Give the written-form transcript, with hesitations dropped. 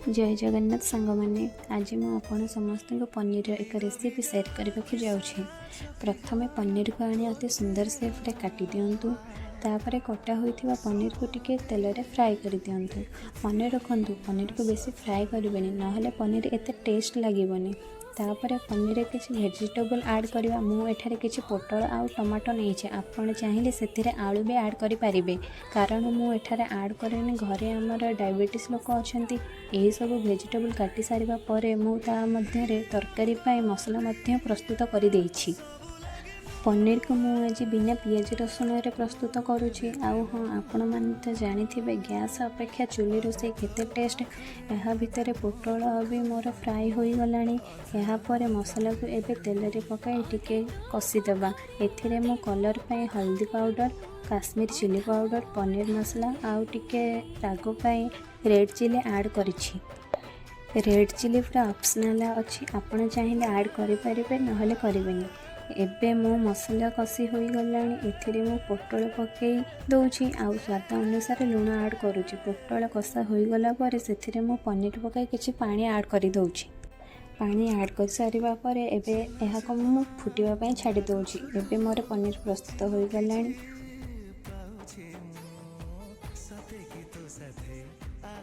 जय जगन्नाथ सांग मैंने आज मुझे समस्त पनीर एक रेसिपी सेयार करने को जाऊँगी। प्रथम पनीर को आनी अति सुंदर सेफ्रे काटी दिंतु। तापर कटा होता पनीर को टिके तेल रे फ्राए कर दिंतु। मन रखु पनीर को बेसी फ्राए करें ना पनीर एत टेस्ट लगे। तापर पनीर किसी वेजिटेबल ऐड करवा मुझे किसी पोटल आउ टमाटो नहीं आपड़ चाहिए से आलू भी ऐड करें कारण मुझे ऐड करें घरे आमर डायबिटीज लोक अच्छा यही सब वेजिटेबल काटी सारिबा परे मुझे तरकारी मसला प्रस्तुत कर देछि। पनीर को मुझे बिना पियाज रसुण रे प्रस्तुत करुँची। हाँ आपण मैंने तो जानी गैस अपेक्षा चुली रोसे केते टेस्ट। यहाँ भितर पोटल भी मोर फ्राए हो गलानी। यापर मसला को एबे तेल रे पकाई टिके कषिदेवा। एथिरे मु कलर पाई हल्दी powder, Kashmir chilli powder, paneer masala आउ टिके राग पाई रेड चिली ऐड करिछि। रेड चिली पूरा ऑप्शनल अच्छी आपण चाहिए ऐड करें ना करें। एबे मो मसला कषि हो गलानी। एथिरे मु पोटल पकई दउछि आउ स्वाद अनुसार लुण ऐड करुछि। पोटल कषा हो गला परे सेथिरे मु पनीर पकई किछि पानी ऐड कर दउछि। पानी ऐड कर सारिबा परे एबे एहा को मु फुटिबा पई छाडी दउछि। एबे मोर पनीर प्रस्तुत हो गलानी।